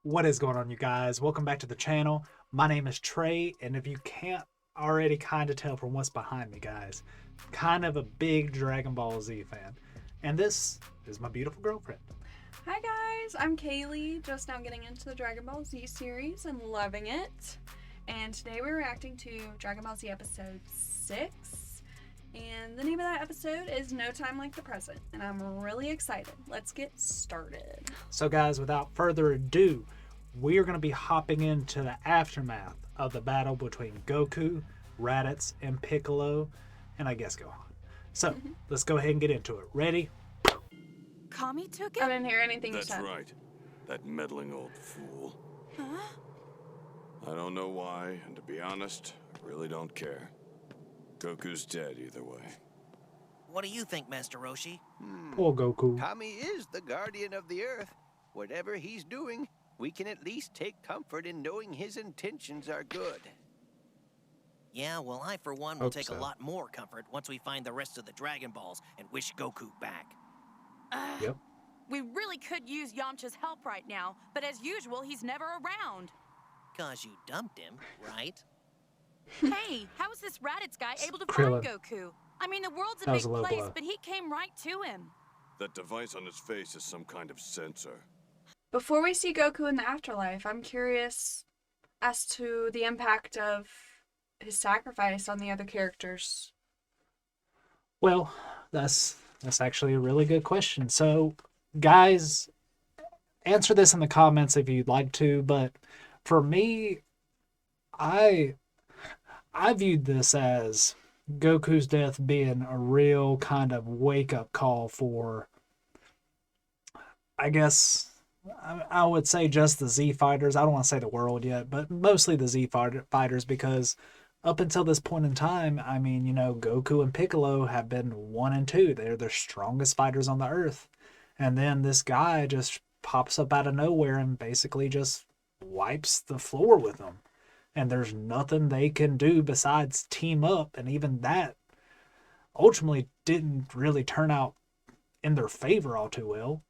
What is going on, you guys? Welcome back to the channel. My name is Trey, and if you can't already kind of tell from what's behind me, guys, kind of a big Dragon Ball Z fan. And this is my beautiful girlfriend. Hi guys, I'm Kailey, just now getting into the Dragon Ball Z series and loving it. And today we're reacting to Dragon Ball Z episode 6. And the name of that episode is No Time Like the Present. And I'm really excited. Let's get started. So guys, without further ado, we are going to be hopping into the aftermath of the battle between Goku, Raditz, and Piccolo, and I guess Gohan. So, let's go ahead and get into it. Ready? Kami took it? I didn't hear anything you That's said. right. That meddling old fool. Huh? I don't know why, and to be honest, I really don't care. Goku's dead either way. What do you think, Master Roshi? Poor Goku. Kami is the guardian of the Earth. Whatever he's doing, we can at least take comfort in knowing his intentions are good. Yeah, well, I, for one, will Hope take so. a lot more comfort once we find the rest of the Dragon Balls and wish Goku back. Yep. We really could use Yamcha's help right now, but as usual, he's never around. 'Cause you dumped him, right? Hey, how is this Raditz guy able to Krillin. find Goku? I mean, the world's a That big was a low place, blow. but he came right to him. That device on his face is some kind of sensor. Before we see Goku in the afterlife, I'm curious as to the impact of his sacrifice on the other characters. Well, that's actually a really good question. So, guys, answer this in the comments if you'd like to, but for me, I viewed this as Goku's death being a real kind of wake-up call for, I guess, I would say just the Z fighters. I don't want to say the world yet, but mostly the Z fighters, because up until this point in time, I mean, Goku and Piccolo have been 1 and 2. They're the strongest fighters on the earth. And then this guy just pops up out of nowhere and basically just wipes the floor with them. And there's nothing they can do besides team up. And even that ultimately didn't really turn out in their favor all too well.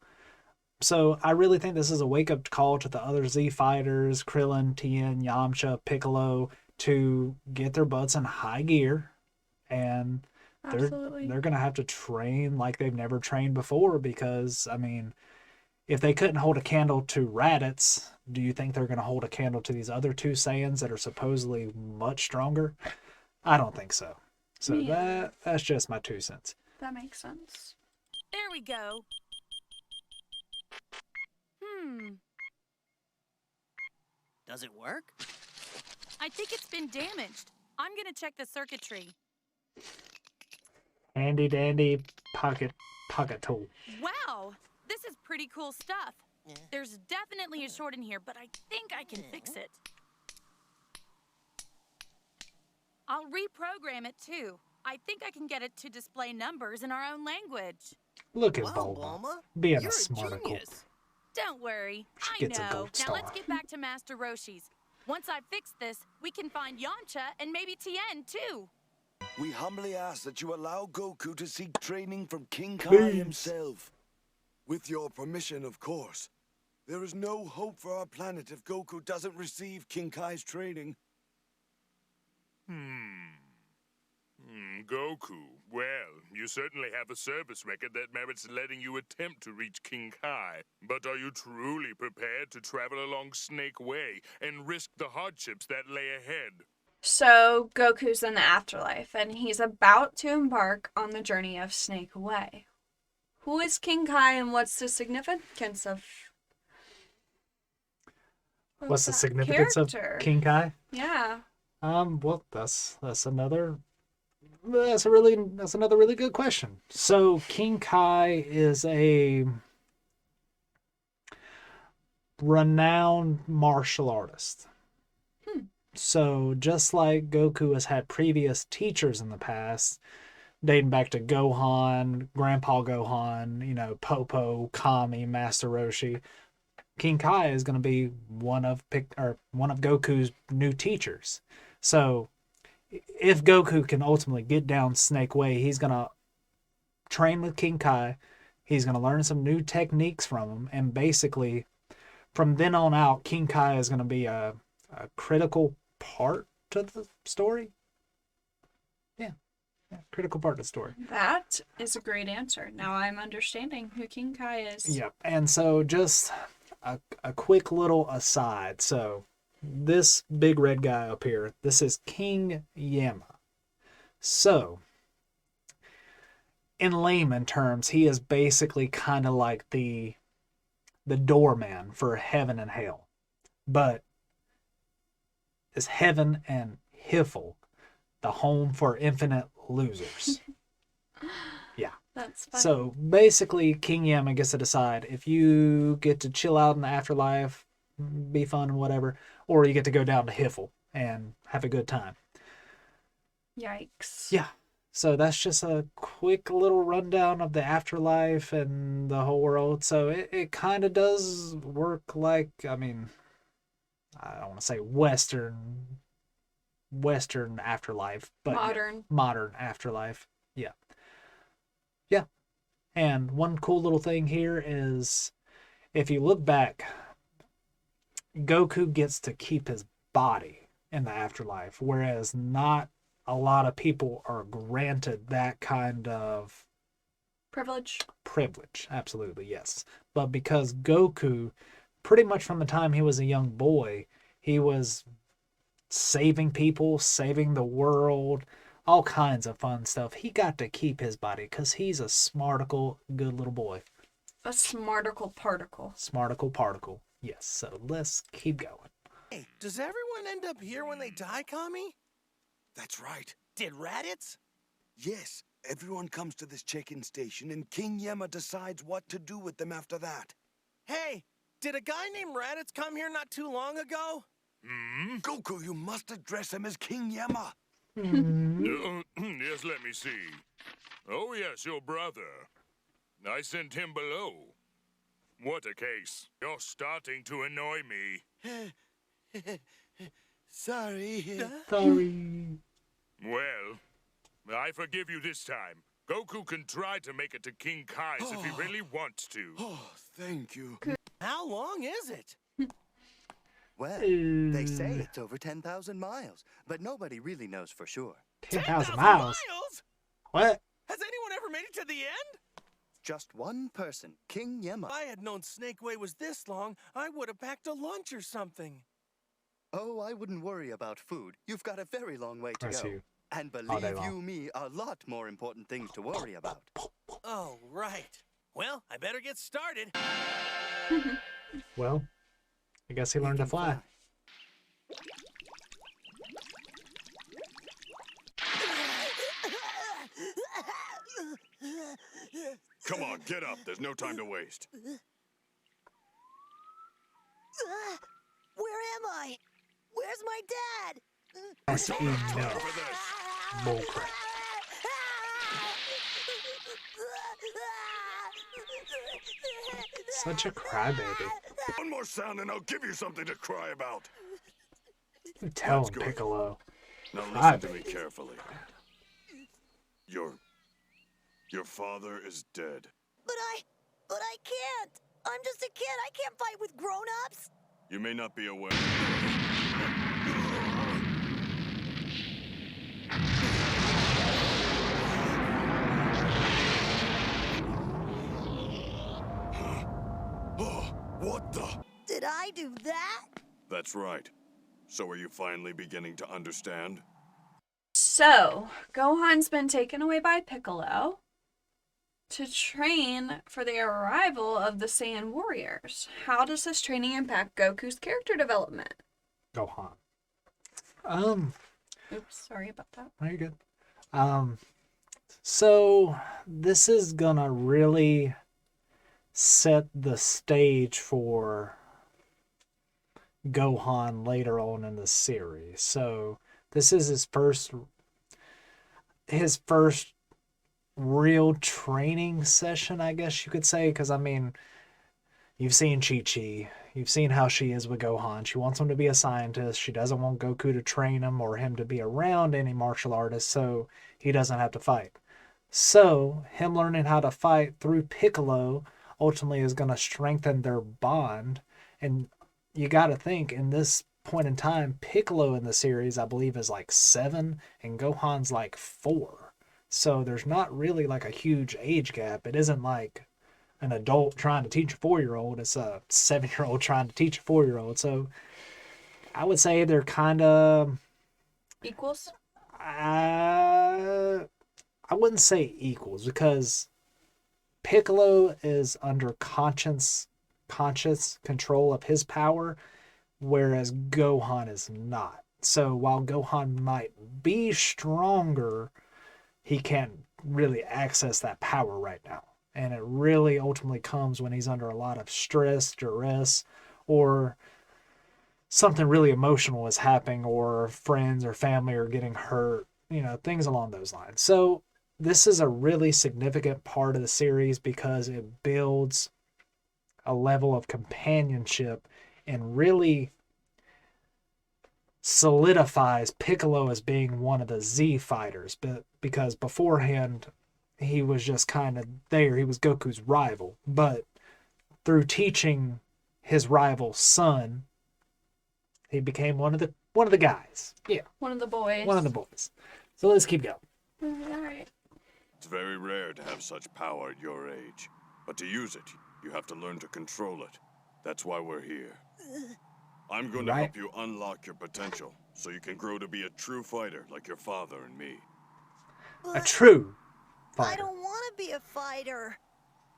So I really think this is a wake-up call to the other Z fighters, Krillin, Tien, Yamcha, Piccolo, to get their butts in high gear, and Absolutely. they're gonna have to train like they've never trained before, because I mean, if they couldn't hold a candle to Raditz, do you think they're gonna hold a candle to these other two Saiyans that are supposedly much stronger? I don't think so. So Yeah. that's just my 2 cents. That makes sense. There we go. Does it work? I think it's been damaged. I'm gonna check the circuitry. Handy dandy pocket tool. Wow, this is pretty cool stuff. Yeah. There's definitely a short in here, but I think I can fix it. I'll reprogram it too. I think I can get it to display numbers in our own language. Look at Wow, Bulma Bulma, being you're a smarticle. genius. Don't worry, She I gets a know. gold Now let's star. get back to Master Roshi's. Once I fix this, we can find Yamcha and maybe Tien too. We humbly ask that you allow Goku to seek training from King Kai Please. himself. With your permission, of course. There is no hope for our planet if Goku doesn't receive King Kai's training. Goku, well, you certainly have a service record that merits letting you attempt to reach King Kai. But are you truly prepared to travel along Snake Way and risk the hardships that lay ahead? So, Goku's in the afterlife, and he's about to embark on the journey of Snake Way. Who is King Kai, and what's the significance of... What's the that significance character? of King Kai? Yeah. Well, that's another really good question. So King Kai is a renowned martial artist. So just like Goku has had previous teachers in the past, dating back to Gohan, Grandpa Gohan, Popo, Kami, Master Roshi, King Kai is going to be one of Goku's new teachers. So if Goku can ultimately get down Snake Way, he's going to train with King Kai. He's going to learn some new techniques from him and basically from then on out, King Kai is going to be a critical part to the story. Yeah, critical part of the story. That is a great answer. Now I'm understanding who King Kai is. Yep. And so just a quick little aside. So this big red guy up here, this is King Yama. So in layman terms, he is basically kind of like the doorman for heaven and hell. But is heaven and Hiffle the home for infinite losers? Yeah. That's fun. So basically, King Yama gets to decide if you get to chill out in the afterlife, be fun and whatever, or you get to go down to Hiffle and have a good time. Yikes. Yeah. So that's just a quick little rundown of the afterlife and the whole world. So it kind of does work like, I mean, I don't want to say Western afterlife, but modern afterlife. Yeah. Yeah. And one cool little thing here is if you look back, Goku gets to keep his body in the afterlife, whereas not a lot of people are granted that kind of privilege. Absolutely, yes. But because Goku, pretty much from the time he was a young boy, he was saving people, saving the world, all kinds of fun stuff. He got to keep his body because he's a smarticle, good little boy. A smarticle particle. Smarticle particle. Yes, so let's keep going. Hey, does everyone end up here when they die, Kami? That's right. Did Raditz? Yes, everyone comes to this check-in station and King Yama decides what to do with them after that. Hey, did a guy named Raditz come here not too long ago? Goku, you must address him as King Yama. Yes, let me see. Oh, yes, your brother. I sent him below. What a case. You're starting to annoy me. Sorry. Sorry. Well, I forgive you this time. Goku can try to make it to King Kai's if he really wants to. Oh, thank you. How long is it? Well, they say it's over 10,000 miles, but nobody really knows for sure. 10,000 miles? What? Has anyone ever made it to the end? Just one person, King Yama. If I had known Snake Way was this long, I would have packed a lunch or something. Oh, I wouldn't worry about food. You've got a very long way to I go. see. And believe you me, a lot more important things to worry about. Oh, right. Well, I better get started. Well, I guess he learned to fly. Come on, get up. There's no time to waste. Where am I? Where's my dad? That's enough. Bullcrap. Such a crybaby. One more sound and I'll give you something to cry about. Tell That's him, good. Piccolo. Now listen to me carefully. Your father is dead. But I can't. I'm just a kid. I can't fight with grown-ups. You may not be aware. Oh, what the? Did I do that? That's right. So are you finally beginning to understand? So, Gohan's been taken away by Piccolo to train for the arrival of the Saiyan warriors. How does this training impact Goku's character development? Gohan. Oops, sorry about that. No, you're good. So this is gonna really set the stage for Gohan later on in the series. So this is his first real training session, I guess you could say, because I mean, you've seen Chi-Chi, you've seen how she is with Gohan. She wants him to be a scientist. She doesn't want Goku to train him or him to be around any martial artists so he doesn't have to fight. So him learning how to fight through Piccolo ultimately is going to strengthen their bond And you got to think, in this point in time, Piccolo in the series, I believe, is like 7, and Gohan's like 4. So there's not really like a huge age gap. It isn't like an adult trying to teach a 4-year-old. It's a 7-year-old trying to teach a 4-year-old. So I would say they're kind of Equals? I wouldn't say equals, because Piccolo is under conscious control of his power, whereas Gohan is not. So while Gohan might be stronger, he can't really access that power right now. And it really ultimately comes when he's under a lot of stress, duress, or something really emotional is happening, or friends or family are getting hurt, things along those lines. So this is a really significant part of the series because it builds a level of companionship and really solidifies Piccolo as being one of the Z fighters. But because beforehand he was just kind of there, he was Goku's rival. But through teaching his rival's son, he became one of the guys. Yeah. One of the boys. One of the boys. So let's keep going. All right. It's very rare to have such power at your age. But to use it, you have to learn to control it. That's why we're here. I'm going to help you unlock your potential, so you can grow to be a true fighter like your father and me. A true fighter. I don't want to be a fighter.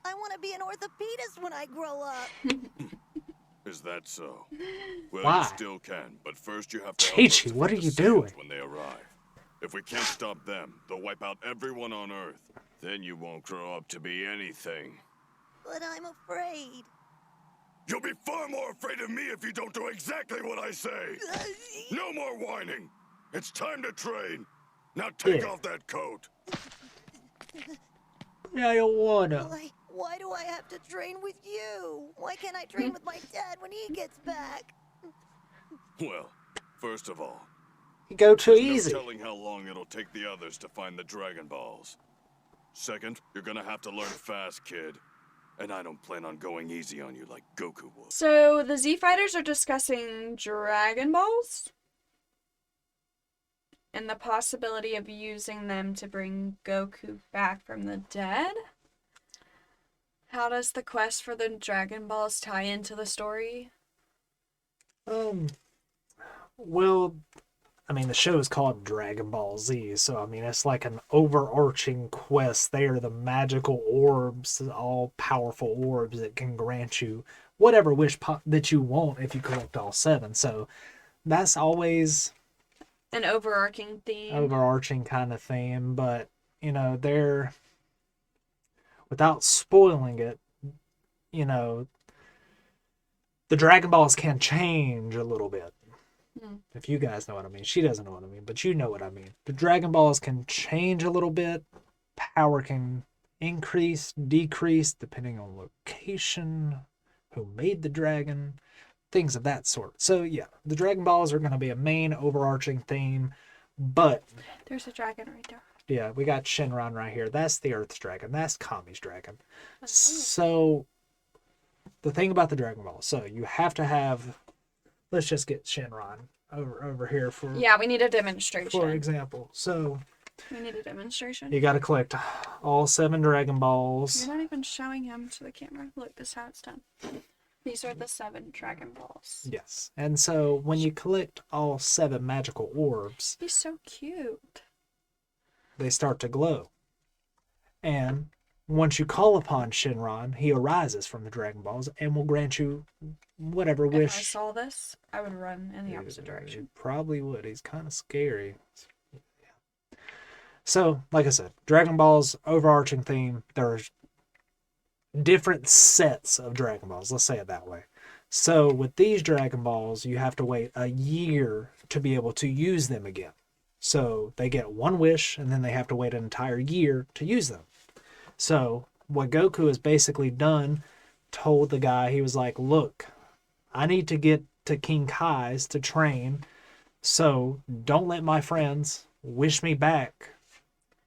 I want to be an orthopedist when I grow up. Is that so? Well, Why? you still can, but first you have to Chi-Chi, what are you doing? when they arrive. If we can't stop them, they'll wipe out everyone on Earth. Then you won't grow up to be anything. But I'm afraid. You'll be far more afraid of me if you don't do exactly what I say. No more whining. It's time to train. Now take off that coat. I don't wanna. Why do I have to train with you? Why can't I train with my dad when he gets back? Well, first of all, You go too there's easy. no telling how long it'll take the others to find the Dragon Balls. Second, you're gonna have to learn fast, kid. And I don't plan on going easy on you like Goku would. So the Z Fighters are discussing Dragon Balls and the possibility of using them to bring Goku back from the dead. How does the quest for the Dragon Balls tie into the story? Well, I mean, the show is called Dragon Ball Z, so I mean, it's like an overarching quest. They are the magical orbs, all powerful orbs that can grant you whatever wish that you want if you collect all 7. So that's always An overarching theme. overarching kind of theme, but they're, without spoiling it, the Dragon Balls can change a little bit. If you guys know what I mean. She doesn't know what I mean, but you know what I mean. The Dragon Balls can change a little bit. Power can increase, decrease, depending on location, who made the dragon, things of that sort. So yeah, the Dragon Balls are going to be a main overarching theme, but There's a dragon right there. yeah, we got Shenron right here. That's the Earth's dragon. That's Kami's dragon. So the thing about the Dragon Balls, so you have to have, let's just get Shenron over here for Yeah, we need a demonstration. for example. So We need a demonstration. you got to collect all 7 Dragon Balls. You're not even showing him to the camera. Look, this is how it's done. These are the 7 Dragon Balls. Yes. And so when you collect all 7 magical orbs, He's so cute. they start to glow. And once you call upon Shenron, he arises from the Dragon Balls and will grant you whatever If I wish. saw this, I would run in the opposite direction. You probably would. He's kind of scary. So, like I said, Dragon Balls, overarching theme. There's different sets of Dragon Balls. Let's say it that way. So, with these Dragon Balls, you have to wait a year to be able to use them again. So, they get one wish, and then they have to wait an entire year to use them. So, what Goku has basically done, told the guy, he was like, look, I need to get to King Kai's to train, so don't let my friends wish me back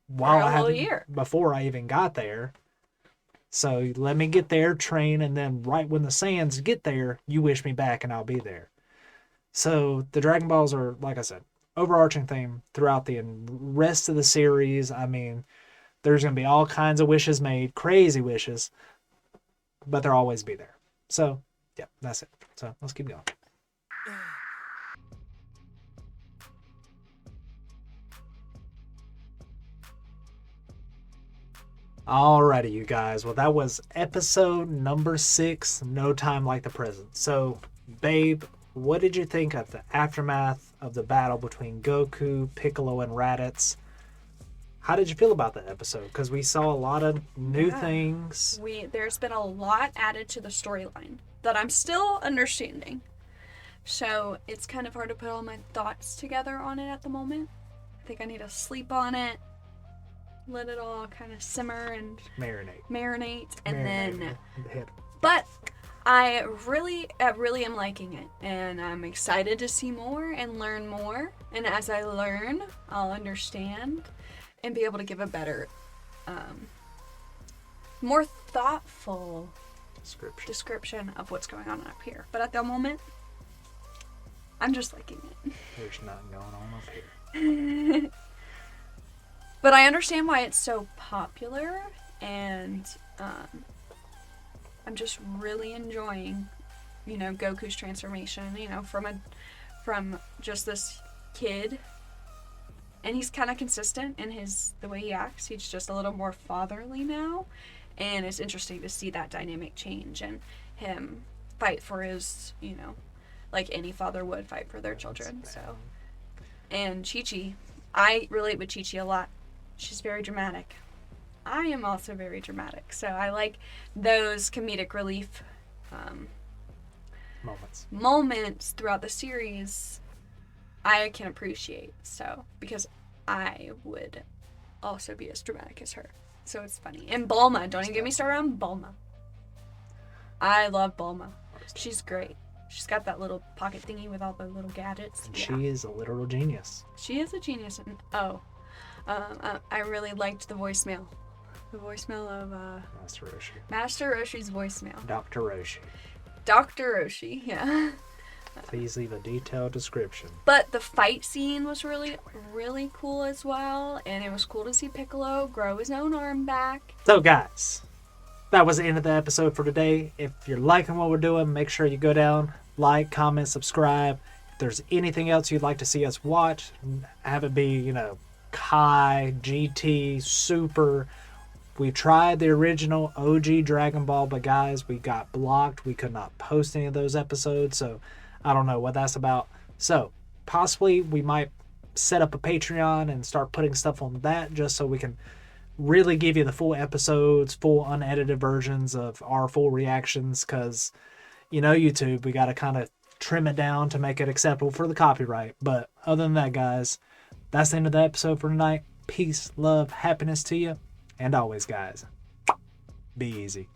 while For a I whole have year. before I even got there. So let me get there, train, and then right when the Saiyans get there, you wish me back and I'll be there. So the Dragon Balls are, like I said, overarching theme throughout the rest of the series. I mean, there's going to be all kinds of wishes made, crazy wishes, but they'll always be there. So, yeah, that's it. So let's keep going. Alrighty, you guys. Well, that was episode number 6, No Time Like the Present. So, babe, what did you think of the aftermath of the battle between Goku, Piccolo, and Raditz? How did you feel about that episode? Because we saw a lot of new things. There's been a lot added to the storyline that I'm still understanding. So it's kind of hard to put all my thoughts together on it at the moment. I think I need to sleep on it, let it all kind of simmer and marinate, and then. But I really am liking it, and I'm excited to see more and learn more. And as I learn, I'll understand and be able to give a better, more thoughtful description of what's going on up here. But at the moment, I'm just liking it. There's nothing going on up here. But I understand why it's so popular, and I'm just really enjoying, Goku's transformation. From just this kid, and he's kind of consistent in the way he acts. He's just a little more fatherly now, and it's interesting to see that dynamic change and him fight for his, like any father would fight for their children. So, and Chi-Chi, I relate with Chi-Chi a lot. She's very dramatic. I am also very dramatic, so I like those comedic relief moments throughout the series. I can appreciate, so because I would also be as dramatic as her, so it's funny. And Bulma, don't even get me started on Bulma. I love Bulma. She's great. She's got that little pocket thingy with all the little gadgets. And she is a literal genius. She is a genius. And I really liked the voicemail. The voicemail of Master Roshi. Master Roshi's voicemail. Dr. Roshi. Dr. Roshi, yeah. Please leave a detailed description. But the fight scene was really, really cool as well. And it was cool to see Piccolo grow his own arm back. So, guys, that was the end of the episode for today. If you're liking what we're doing, make sure you go down, like, comment, subscribe. If there's anything else you'd like to see us watch, have it be, Kai, GT, Super. We tried the original OG Dragon Ball, but guys, we got blocked. We could not post any of those episodes, so I don't know what that's about. So, possibly we might set up a Patreon and start putting stuff on that just so we can really give you the full episodes, full unedited versions of our full reactions, because, YouTube, we got to kind of trim it down to make it acceptable for the copyright. But other than that, guys, that's the end of the episode for tonight. Peace, love, happiness to you. And always, guys, be easy.